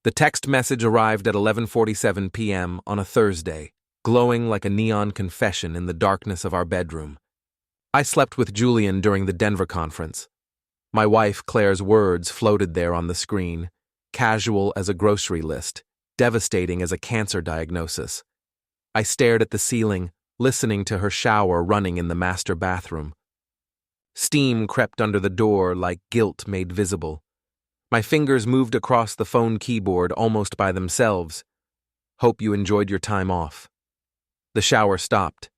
The text message arrived at 11:47 p.m. on a Thursday, glowing like a neon confession in the darkness of our bedroom. I slept with Julian during the Denver conference. My wife Claire's words floated there on the screen, casual as a grocery list, devastating as a cancer diagnosis. I stared at the ceiling, listening to her shower running in the master bathroom. Steam crept under the door like guilt made visible. My fingers moved across the phone keyboard almost by themselves. Hope you enjoyed your time off. The shower stopped.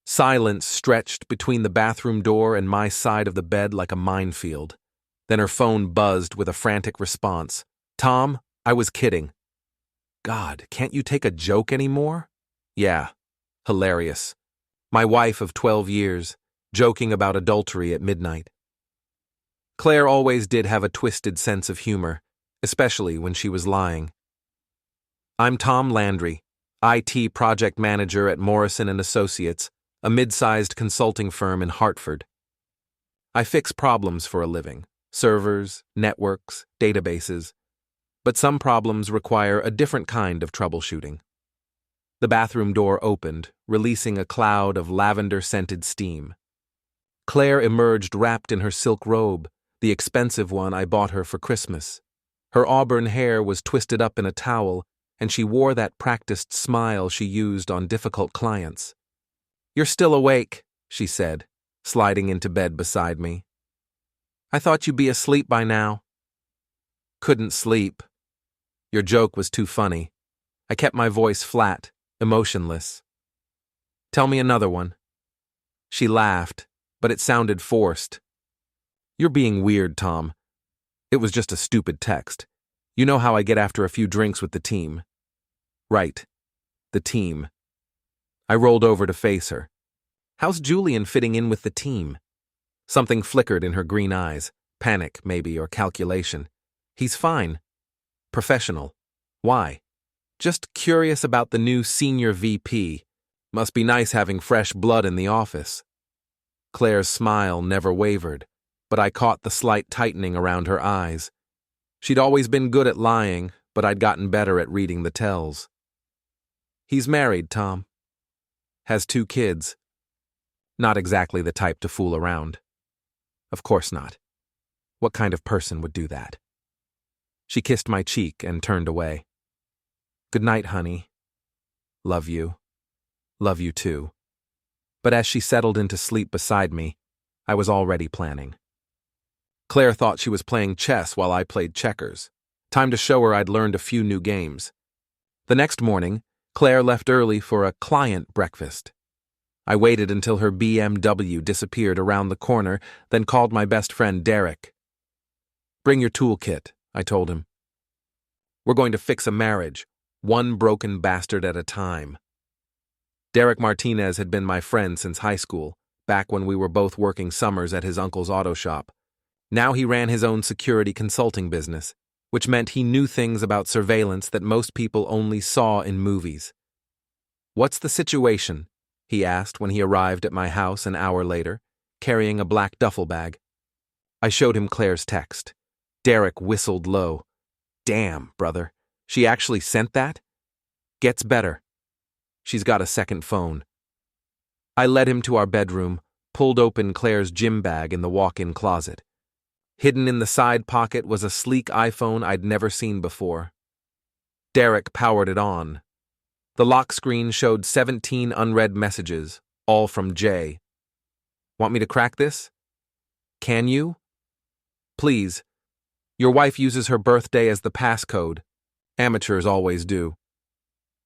Silence stretched between the bathroom door and my side of the bed like a minefield. Then her phone buzzed with a frantic response. Tom, I was kidding. God, can't you take a joke anymore? Yeah, hilarious. My wife of 12 years, joking about adultery at midnight. Claire always did have a twisted sense of humor, especially when she was lying. I'm Tom Landry, IT project manager at Morrison & Associates, a mid-sized consulting firm in Hartford. I fix problems for a living, servers, networks, databases, but some problems require a different kind of troubleshooting. The bathroom door opened, releasing a cloud of lavender-scented steam. Claire emerged wrapped in her silk robe, the expensive one I bought her for Christmas. Her auburn hair was twisted up in a towel, and she wore that practiced smile she used on difficult clients. You're still awake, she said, sliding into bed beside me. I thought you'd be asleep by now. Couldn't sleep. Your joke was too funny. I kept my voice flat, emotionless. Tell me another one. She laughed, but it sounded forced. You're being weird, Tom. It was just a stupid text. You know how I get after a few drinks with the team. Right. The team. I rolled over to face her. How's Julian fitting in with the team? Something flickered in her green eyes. Panic, maybe, or calculation. He's fine. Professional. Why? Just curious about the new senior VP. Must be nice having fresh blood in the office. Claire's smile never wavered, but I caught the slight tightening around her eyes. She'd always been good at lying, but I'd gotten better at reading the tells. He's married, Tom. Has 2 kids. Not exactly the type to fool around. Of course not. What kind of person would do that? She kissed my cheek and turned away. Good night, honey. Love you. Love you too. But as she settled into sleep beside me, I was already planning. Claire thought she was playing chess while I played checkers. Time to show her I'd learned a few new games. The next morning, Claire left early for a client breakfast. I waited until her BMW disappeared around the corner, then called my best friend Derek. Bring your toolkit, I told him. We're going to fix a marriage, one broken bastard at a time. Derek Martinez had been my friend since high school, back when we were both working summers at his uncle's auto shop. Now he ran his own security consulting business, which meant he knew things about surveillance that most people only saw in movies. What's the situation? He asked when he arrived at my house an hour later, carrying a black duffel bag. I showed him Claire's text. Derek whistled low. Damn, brother. She actually sent that? Gets better. She's got a second phone. I led him to our bedroom, pulled open Claire's gym bag in the walk-in closet. Hidden in the side pocket was a sleek iPhone I'd never seen before. Derek powered it on. The lock screen showed 17 unread messages, all from Jay. Want me to crack this? Can you? Please. Your wife uses her birthday as the passcode. Amateurs always do.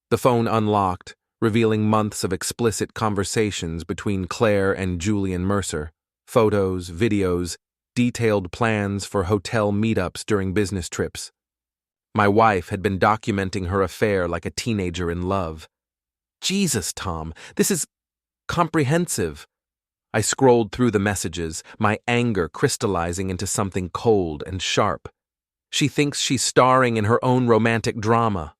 The phone unlocked, revealing months of explicit conversations between Claire and Julian Mercer. Photos, videos, detailed plans for hotel meetups during business trips. My wife had been documenting her affair like a teenager in love. Jesus, Tom, this is comprehensive. I scrolled through the messages, my anger crystallizing into something cold and sharp. She thinks she's starring in her own romantic drama.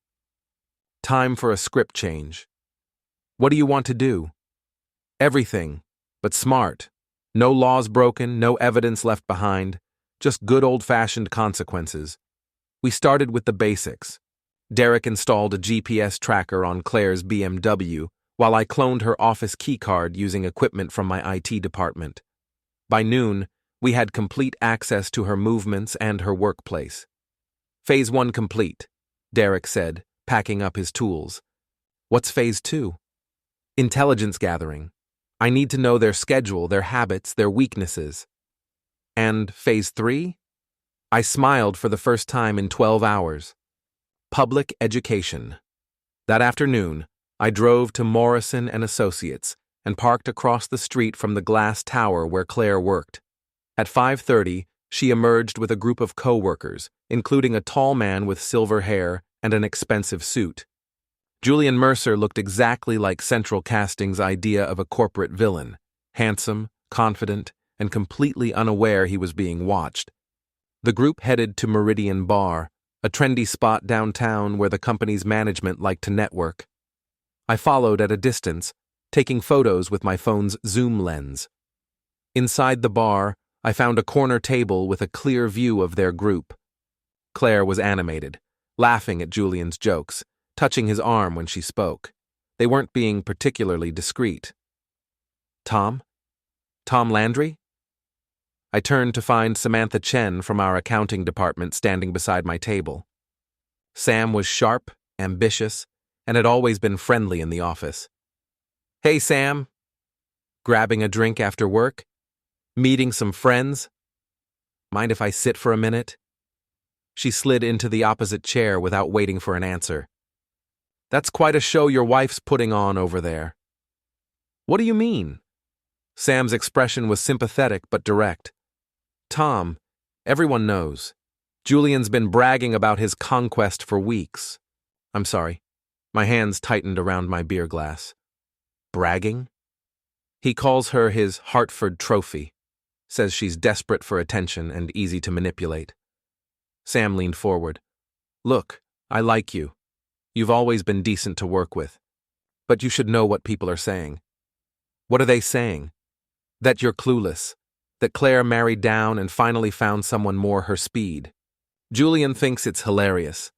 Time for a script change. What do you want to do? Everything, but smart. No laws broken, no evidence left behind, just good old-fashioned consequences. We started with the basics. Derek installed a GPS tracker on Claire's BMW, while I cloned her office keycard using equipment from my IT department. By noon, we had complete access to her movements and her workplace. Phase 1 complete, Derek said, packing up his tools. What's Phase 2? Intelligence gathering. I need to know their schedule, their habits, their weaknesses. And Phase 3? I smiled for the first time in 12 hours. Public education. That afternoon, I drove to Morrison & Associates and parked across the street from the glass tower where Claire worked. At 5:30, she emerged with a group of coworkers, including a tall man with silver hair and an expensive suit. Julian Mercer looked exactly like Central Casting's idea of a corporate villain, handsome, confident, and completely unaware he was being watched. The group headed to Meridian Bar, a trendy spot downtown where the company's management liked to network. I followed at a distance, taking photos with my phone's zoom lens. Inside the bar, I found a corner table with a clear view of their group. Claire was animated, laughing at Julian's jokes, touching his arm when she spoke. They weren't being particularly discreet. Tom? Tom Landry? I turned to find Samantha Chen from our accounting department standing beside my table. Sam was sharp, ambitious, and had always been friendly in the office. Hey, Sam. Grabbing a drink after work? Meeting some friends? Mind if I sit for a minute? She slid into the opposite chair without waiting for an answer. That's quite a show your wife's putting on over there. What do you mean? Sam's expression was sympathetic but direct. Tom, everyone knows. Julian's been bragging about his conquest for weeks. I'm sorry. My hands tightened around my beer glass. Bragging? He calls her his Hartford trophy. Says she's desperate for attention and easy to manipulate. Sam leaned forward. Look, I like you. You've always been decent to work with. But you should know what people are saying. What are they saying? That you're clueless. That Claire married down and finally found someone more her speed. Julian thinks it's hilarious.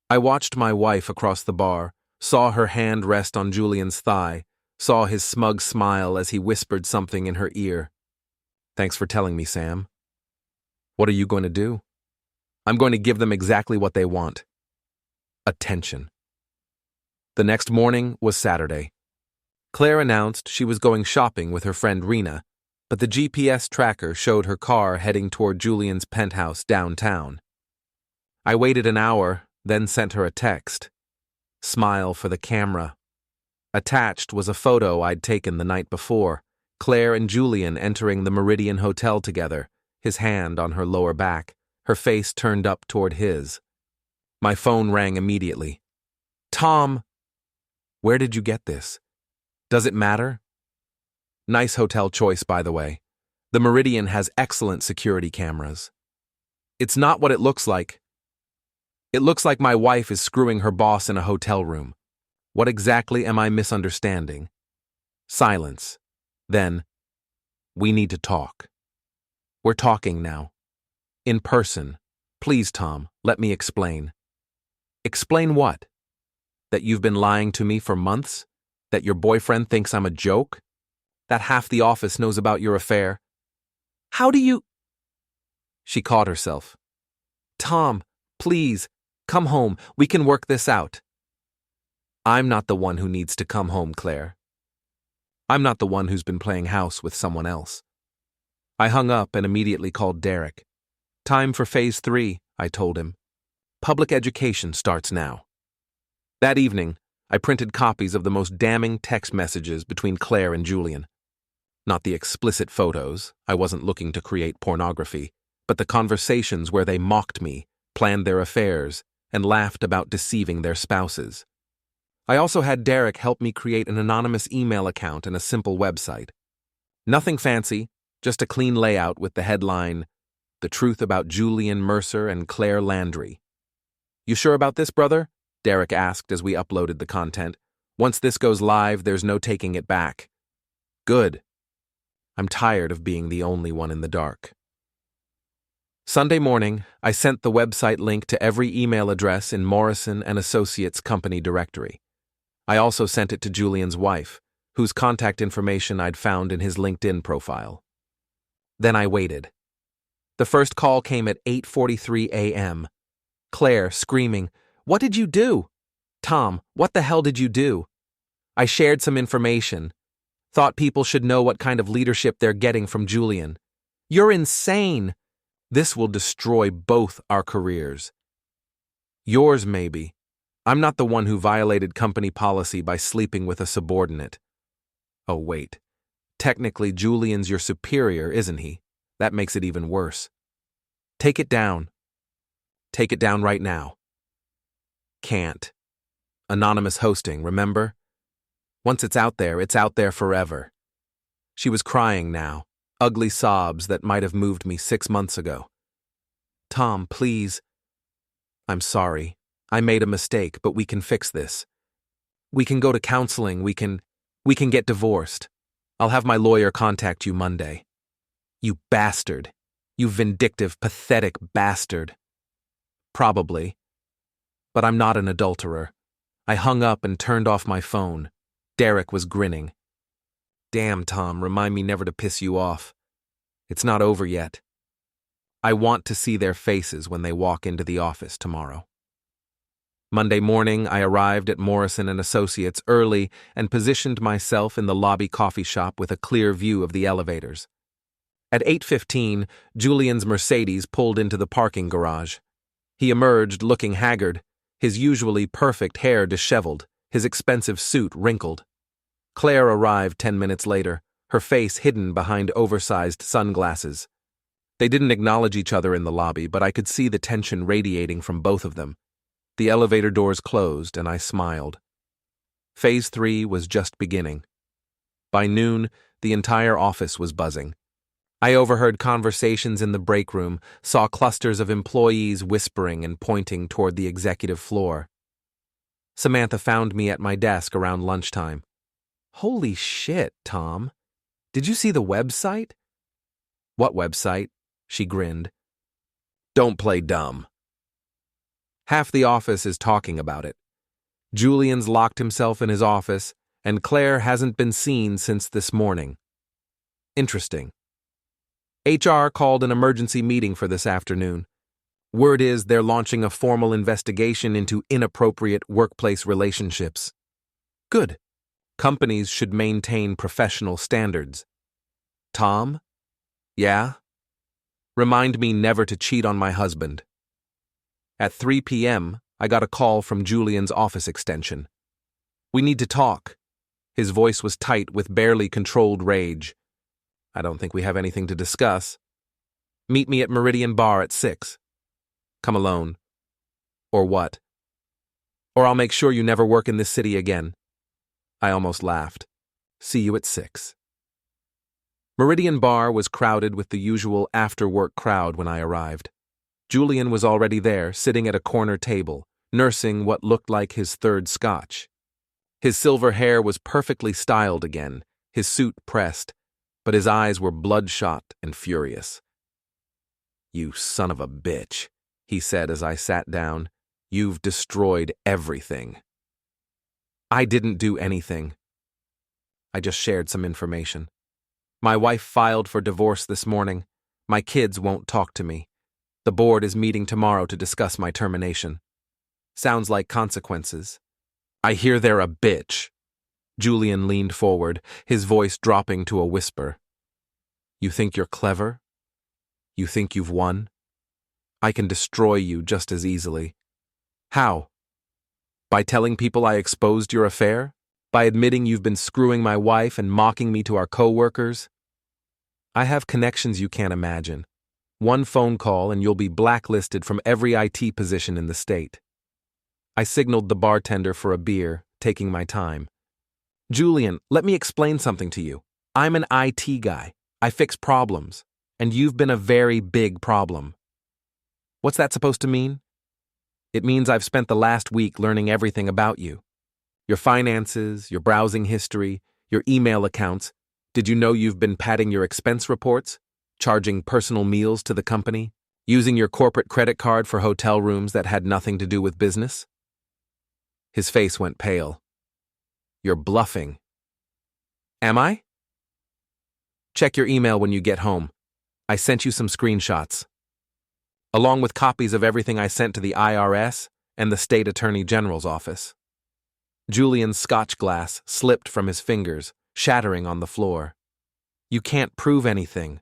I watched my wife across the bar, saw her hand rest on Julian's thigh, saw his smug smile as he whispered something in her ear. Thanks for telling me, Sam. What are you going to do? I'm going to give them exactly what they want. Attention. The next morning was Saturday. Claire announced she was going shopping with her friend Rena, but the GPS tracker showed her car heading toward Julian's penthouse downtown. I waited an hour, then sent her a text. Smile for the camera. Attached was a photo I'd taken the night before, Claire and Julian entering the Meridian Hotel together, his hand on her lower back, her face turned up toward his. My phone rang immediately. Tom! Where did you get this? Does it matter? Nice hotel choice, by the way. The Meridian has excellent security cameras. It's not what it looks like. It looks like my wife is screwing her boss in a hotel room. What exactly am I misunderstanding? Silence. Then, we need to talk. We're talking now. In person. Please, Tom, let me explain. Explain what? That you've been lying to me for months? That your boyfriend thinks I'm a joke? That half the office knows about your affair? How do you... She caught herself. Tom, please, come home. We can work this out. I'm not the one who needs to come home, Claire. I'm not the one who's been playing house with someone else. I hung up and immediately called Derek. Time for Phase 3, I told him. Public education starts now. That evening, I printed copies of the most damning text messages between Claire and Julian. Not the explicit photos, I wasn't looking to create pornography, but the conversations where they mocked me, planned their affairs, and laughed about deceiving their spouses. I also had Derek help me create an anonymous email account and a simple website. Nothing fancy, just a clean layout with the headline, The Truth About Julian Mercer and Claire Landry. You sure about this, brother? Derek asked as we uploaded the content. Once this goes live, there's no taking it back. Good. I'm tired of being the only one in the dark. Sunday morning, I sent the website link to every email address in Morrison and Associates company directory. I also sent it to Julian's wife, whose contact information I'd found in his LinkedIn profile. Then I waited. The first call came at 8:43 a.m. Claire screaming, "What did you do?" "Tom, what the hell did you do?" I shared some information. Thought people should know what kind of leadership they're getting from Julian. "You're insane. This will destroy both our careers." "Yours, maybe. I'm not the one who violated company policy by sleeping with a subordinate." "Oh, wait. Technically, Julian's your superior, isn't he? That makes it even worse." "Take it down." "Take it down right now." "Can't. Anonymous hosting, remember? Once it's out there forever." She was crying now, ugly sobs that might have moved me 6 months ago. "Tom, please." "I'm sorry. I made a mistake, but we can fix this. We can go to counseling, we can get divorced. I'll have my lawyer contact you Monday." "You bastard. You vindictive, pathetic bastard." "Probably. But I'm not an adulterer." I hung up and turned off my phone. Derek was grinning. "Damn, Tom, remind me never to piss you off. It's not over yet. I want to see their faces when they walk into the office tomorrow." Monday morning, I arrived at Morrison & Associates early and positioned myself in the lobby coffee shop with a clear view of the elevators. At 8:15, Julian's Mercedes pulled into the parking garage. He emerged looking haggard, his usually perfect hair disheveled, his expensive suit wrinkled. Claire arrived 10 minutes later, her face hidden behind oversized sunglasses. They didn't acknowledge each other in the lobby, but I could see the tension radiating from both of them. The elevator doors closed, and I smiled. Phase 3 was just beginning. By noon, the entire office was buzzing. I overheard conversations in the break room, saw clusters of employees whispering and pointing toward the executive floor. Samantha found me at my desk around lunchtime. "Holy shit, Tom. Did you see the website?" "What website?" She grinned. "Don't play dumb. Half the office is talking about it. Julian's locked himself in his office, and Claire hasn't been seen since this morning." "Interesting. HR called an emergency meeting for this afternoon. Word is they're launching a formal investigation into inappropriate workplace relationships." "Good. Companies should maintain professional standards." "Tom?" "Yeah?" "Remind me never to cheat on my husband." At 3 p.m., I got a call from Julian's office extension. "We need to talk." His voice was tight with barely controlled rage. "I don't think we have anything to discuss." "Meet me at Meridian Bar at 6. "Come alone." "Or what?" "Or I'll make sure you never work in this city again." I almost laughed. "See you at 6. Meridian Bar was crowded with the usual after-work crowd when I arrived. Julian was already there, sitting at a corner table, nursing what looked like his third scotch. His silver hair was perfectly styled again, his suit pressed, but his eyes were bloodshot and furious. "You son of a bitch," he said as I sat down. "You've destroyed everything." "I didn't do anything. I just shared some information. My wife filed for divorce this morning. My kids won't talk to me. The board is meeting tomorrow to discuss my termination. Sounds like consequences." "I hear they're a bitch." Julian leaned forward, his voice dropping to a whisper. "You think you're clever? You think you've won? I can destroy you just as easily." "How? By telling people I exposed your affair? By admitting you've been screwing my wife and mocking me to our coworkers? I have connections you can't imagine. One phone call and you'll be blacklisted from every IT position in the state." I signaled the bartender for a beer, taking my time. "Julian, let me explain something to you. I'm an IT guy. I fix problems, and you've been a very big problem." "What's that supposed to mean?" "It means I've spent the last week learning everything about you. Your finances, your browsing history, your email accounts. Did you know you've been padding your expense reports? Charging personal meals to the company? Using your corporate credit card for hotel rooms that had nothing to do with business? His face went pale. You're bluffing. Am I? Check your email when you get home. I sent you some screenshots, along with copies of everything I sent to the IRS and the State Attorney General's office. Julian's scotch glass slipped from his fingers, shattering on the floor. You can't prove anything.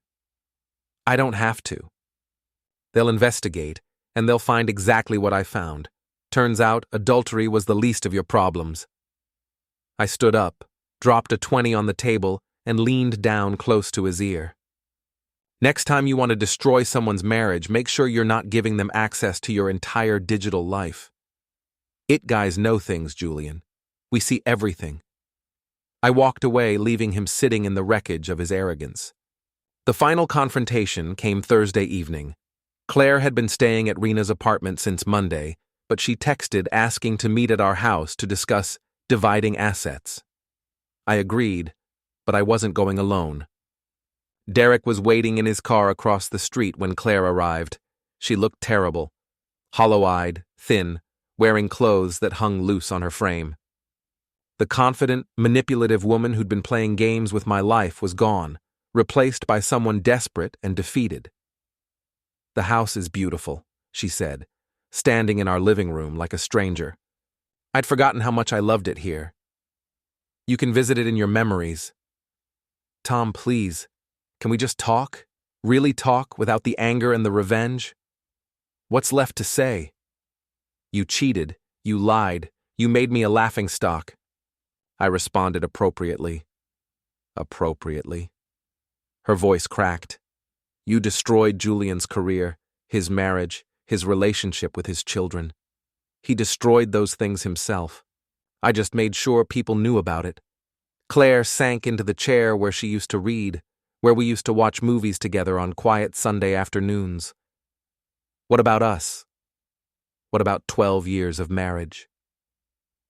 I don't have to. They'll investigate, and they'll find exactly what I found. Turns out, adultery was the least of your problems. I stood up, dropped a 20 on the table, and leaned down close to his ear. Next time you want to destroy someone's marriage, make sure you're not giving them access to your entire digital life. It guys know things, Julian. We see everything. I walked away, leaving him sitting in the wreckage of his arrogance. The final confrontation came Thursday evening. Claire had been staying at Rena's apartment since Monday, but she texted asking to meet at our house to discuss dividing assets. I agreed, but I wasn't going alone. Derek was waiting in his car across the street when Claire arrived. She looked terrible, hollow-eyed, thin, wearing clothes that hung loose on her frame. The confident, manipulative woman who'd been playing games with my life was gone, replaced by someone desperate and defeated. The house is beautiful, she said, standing in our living room like a stranger. I'd forgotten how much I loved it here. You can visit it in your memories. Tom, please, can we just talk? Really talk without the anger and the revenge? What's left to say? You cheated, you lied, you made me a laughingstock. I responded appropriately. Appropriately. Her voice cracked. You destroyed Julian's career, his marriage, his relationship with his children. He destroyed those things himself. I just made sure people knew about it. Claire sank into the chair where she used to read, where we used to watch movies together on quiet Sunday afternoons. What about us? What about 12 years of marriage?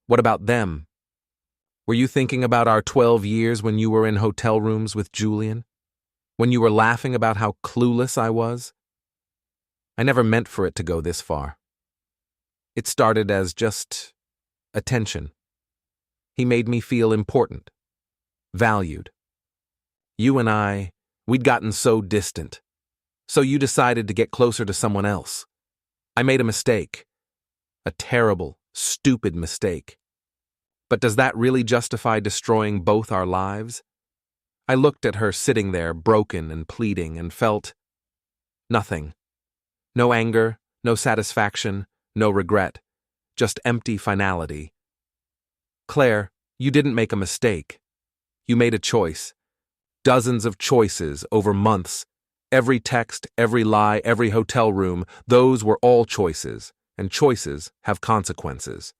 What about them? Were you thinking about our 12 years when you were in hotel rooms with Julian? When you were laughing about how clueless I was? I never meant for it to go this far. It started as just attention. He made me feel important, valued. You and I, we'd gotten so distant. So you decided to get closer to someone else. I made a mistake. A terrible, stupid mistake. But does that really justify destroying both our lives? I looked at her sitting there, broken and pleading, and felt nothing. No anger, no satisfaction, no regret, just empty finality. Claire, you didn't make a mistake. You made a choice. Dozens of choices over months. Every text, every lie, every hotel room, those were all choices, and choices have consequences.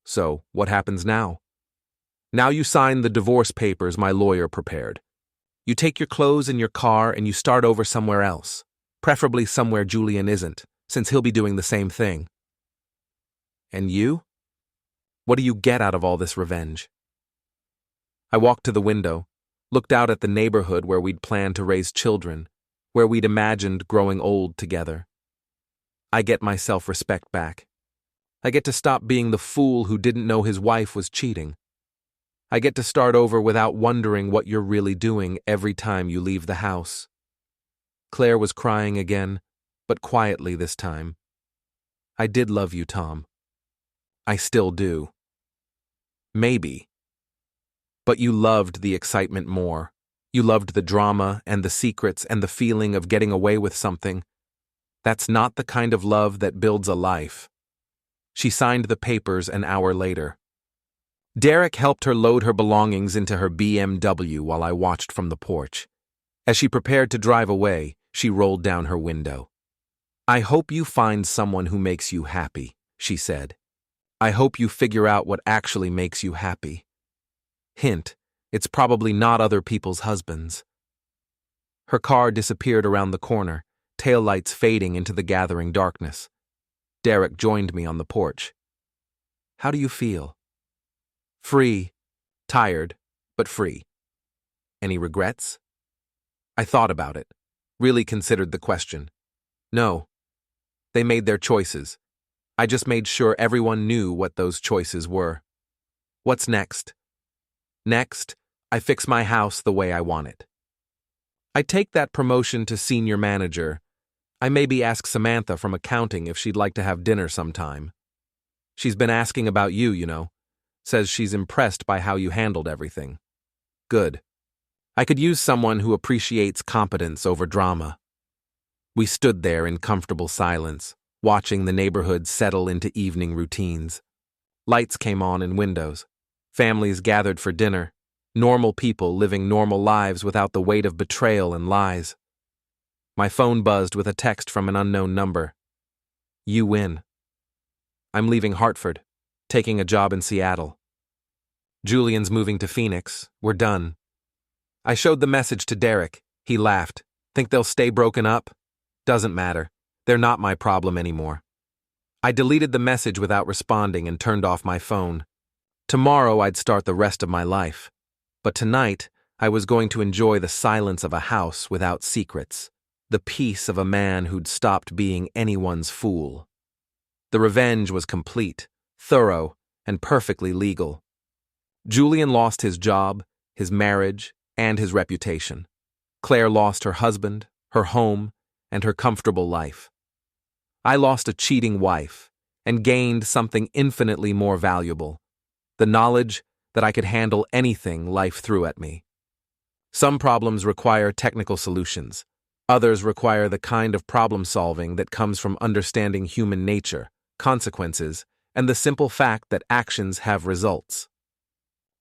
So, what happens now? Now you sign the divorce papers my lawyer prepared. You take your clothes and your car and you start over somewhere else, preferably somewhere Julian isn't, since he'll be doing the same thing. And you? What do you get out of all this revenge? I walked to the window, looked out at the neighborhood where we'd planned to raise children, where we'd imagined growing old together. I get my self-respect back. I get to stop being the fool who didn't know his wife was cheating. I get to start over without wondering what you're really doing every time you leave the house. Claire was crying again, but quietly this time. I did love you, Tom. I still do. Maybe. But you loved the excitement more. You loved the drama and the secrets and the feeling of getting away with something. That's not the kind of love that builds a life. She signed the papers an hour later. Derek helped her load her belongings into her BMW while I watched from the porch. As she prepared to drive away, she rolled down her window. I hope you find someone who makes you happy, she said. I hope you figure out what actually makes you happy. Hint, it's probably not other people's husbands. Her car disappeared around the corner, taillights fading into the gathering darkness. Derek joined me on the porch. How do you feel? Free, tired, but free. Any regrets? I thought about it, really considered the question. No, they made their choices. I just made sure everyone knew what those choices were. What's next? Next, I fix my house the way I want it. I take that promotion to senior manager. I maybe ask Samantha from accounting if she'd like to have dinner sometime. She's been asking about you, Says she's impressed by how you handled everything. Good. I could use someone who appreciates competence over drama. We stood there in comfortable silence, watching the neighborhood settle into evening routines. Lights came on in windows. Families gathered for dinner. Normal people living normal lives without the weight of betrayal and lies. My phone buzzed with a text from an unknown number. You win. I'm leaving Hartford, taking a job in Seattle. Julian's moving to Phoenix. We're done. I showed the message to Derek. He laughed. Think they'll stay broken up? Doesn't matter. They're not my problem anymore. I deleted the message without responding and turned off my phone. Tomorrow I'd start the rest of my life. But tonight, I was going to enjoy the silence of a house without secrets, the peace of a man who'd stopped being anyone's fool. The revenge was complete, thorough, and perfectly legal. Julian lost his job, his marriage, and his reputation. Claire lost her husband, her home, and her comfortable life. I lost a cheating wife and gained something infinitely more valuable, the knowledge that I could handle anything life threw at me. Some problems require technical solutions. Others require the kind of problem-solving that comes from understanding human nature, consequences, and the simple fact that actions have results.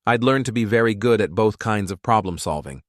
I'd learned to be very good at both kinds of problem-solving.